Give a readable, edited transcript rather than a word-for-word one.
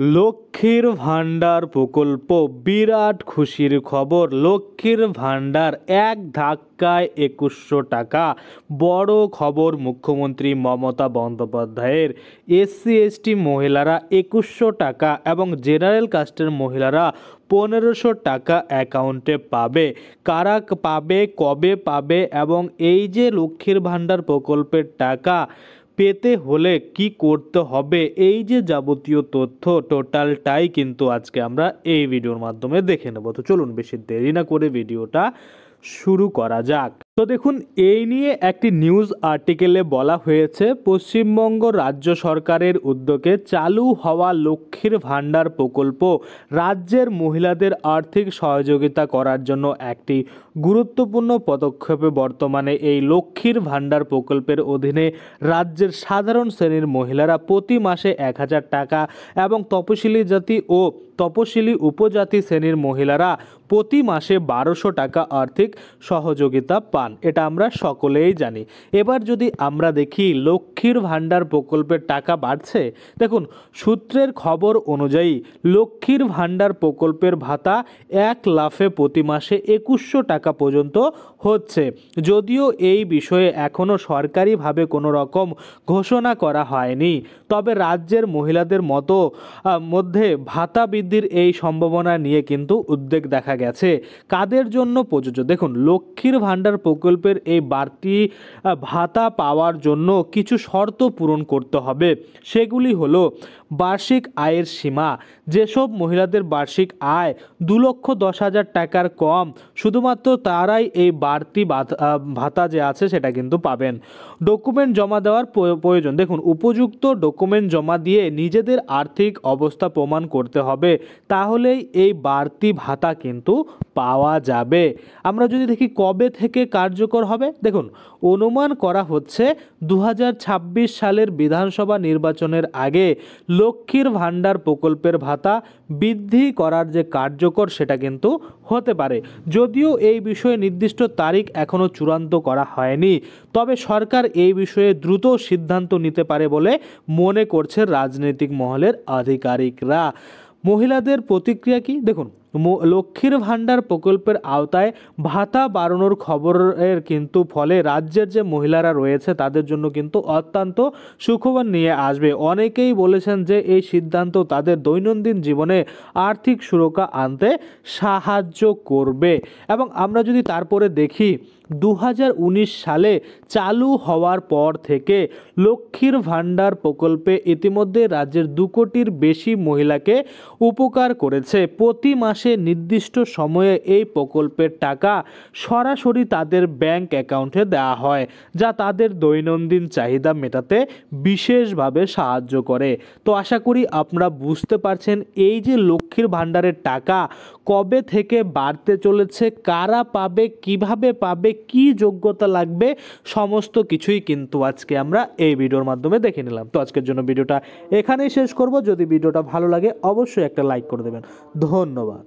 লক্ষ্মীর ভাণ্ডার প্রকল্প বিরাট খুশির খবর। লক্ষ্মীর ভাণ্ডার এক ধাক্কায় 2100 টাকা। বড় খবর, মুখ্যমন্ত্রী মমতা বন্দ্যোপাধ্যায়ের এসসি এসটি মহিলারা 2100 টাকা এবং জেনারেল কাস্টের মহিলারা 1500 টাকা অ্যাকাউন্টে পাবে। কারা পাবে, কবে পাবে এবং এই যে লক্ষ্মীর ভাণ্ডার প্রকল্পের টাকা পেতে হলে কি করতে হবে, এই যে যাবতীয় তথ্য টোটালটাই কিন্তু আজকে আমরা এই ভিডিওর মাধ্যমে দেখে নেব। তো চলুন বেশি দেরি না করে ভিডিওটা শুরু করা যাক। তো দেখুন, এই নিয়ে একটি নিউজ আর্টিকেলে বলা হয়েছে, পশ্চিমবঙ্গ রাজ্য সরকারের উদ্যোগে চালু হওয়া লক্ষ্মীর ভাণ্ডার প্রকল্প রাজ্যের মহিলাদের আর্থিক সহযোগিতা করার জন্য একটি গুরুত্বপূর্ণ পদক্ষেপে বর্তমানে এই লক্ষ্মীর ভাণ্ডার প্রকল্পের অধীনে রাজ্যের সাধারণ শ্রেণীর মহিলারা প্রতি মাসে 1000 টাকা এবং তপশিলি জাতি ও তপশিলি উপজাতি শ্রেণীর মহিলারা প্রতি মাসে 1200 টাকা আর্থিক সহযোগিতা পান। এটা আমরা সকলেই জানি। এবার যদি আমরা দেখি লক্ষ্মীর ভাণ্ডার প্রকল্পের টাকা বাড়ছে, দেখুন সূত্রের খবর অনুযায়ী লক্ষ্মীর ভাণ্ডার প্রকল্পের ভাতা এক লাফে প্রতি মাসে 2100 টাকা পর্যন্ত হচ্ছে। যদিও এই বিষয়ে এখনও সরকারিভাবে কোনো রকম ঘোষণা করা হয়নি, তবে রাজ্যের মহিলাদের মধ্যে ভাতা বৃদ্ধির এই সম্ভাবনা নিয়ে কিন্তু উদ্বেগ দেখা গেছে। কাদের জন্য প্রযোজ্য? দেখুন, লক্ষ্মীর ভাণ্ডার প্রকল্পের এই বাড়তি ভাতা পাওয়ার জন্য কিছু শর্ত পূরণ করতে হবে। সেগুলি হলো বার্ষিক আয়ের সীমা। যেসব মহিলাদের বার্ষিক আয় 2,10,000 টাকার কম, শুধুমাত্র তারাই এই বাড়তি ভাতা যে আছে সেটা কিন্তু পাবেন। ডকুমেন্ট জমা দেওয়ার প্রয়োজন। দেখুন, উপযুক্ত ডকুমেন্ট জমা দিয়ে নিজেদের আর্থিক অবস্থা প্রমাণ করতে হবে, তাহলেই এই বাড়তি ভাতা কিন্তু পাওয়া যাবে। আমরা যদি দেখি কবে থেকে কার্যকর হবে, দেখুন অনুমান করা হচ্ছে 2026 সালের বিধানসভা নির্বাচনের আগে লক্ষ্মীর ভাণ্ডার প্রকল্পের ভাতা বৃদ্ধি করার যে কার্যকর সেটা কিন্তু হতে পারে। যদিও এই বিষয়ে নির্দিষ্ট তারিখ এখনও চূড়ান্ত করা হয়নি, তবে সরকার এই বিষয়ে দ্রুত সিদ্ধান্ত নিতে পারে বলে মনে করছে রাজনৈতিক মহলের আধিকারিকরা। মহিলাদের প্রতিক্রিয়া কি? দেখুন, লক্ষ্মীর ভাণ্ডার প্রকল্পের আওতায় ভাতা বাড়ানোর খবরের কিন্তু ফলে রাজ্যের যে মহিলারা রয়েছে তাদের জন্য কিন্তু অত্যন্ত সুখবর নিয়ে আসবে। অনেকেই বলেছেন যে এই সিদ্ধান্ত তাদের দৈনন্দিন জীবনে আর্থিক সুরক্ষা আনতে সাহায্য করবে। এবং আমরা যদি তারপরে দেখি 2019 সালে চালু হওয়ার পর থেকে লক্ষ্মীর ভাণ্ডার প্রকল্পে ইতিমধ্যে রাজ্যের 2 কোটির বেশি মহিলাকে উপকার করেছে। প্রতি মাসে নির্দিষ্ট সময়ে এই প্রকল্পের টাকা সরাসরি তাদের ব্যাংক অ্যাকাউন্টে দেওয়া হয়, যা তাদের দৈনন্দিন চাহিদা মেটাতে বিশেষভাবে সাহায্য করে। তো আশা করি আপনারা বুঝতে পারছেন এই যে লক্ষ্মীর ভাণ্ডারের টাকা কবে থেকে বাড়তে চলেছে, কারা পাবে, কিভাবে পাবে, কি যোগ্যতা লাগবে, সমস্ত কিছুই কিন্তু আজকে আমরা এই ভিডিওর মাধ্যমে দেখে নিলাম। তো আজকের জন্য ভিডিওটা এখানেই শেষ করব। যদি ভিডিওটা ভালো লাগে অবশ্যই একটা লাইক করে দেবেন। ধন্যবাদ।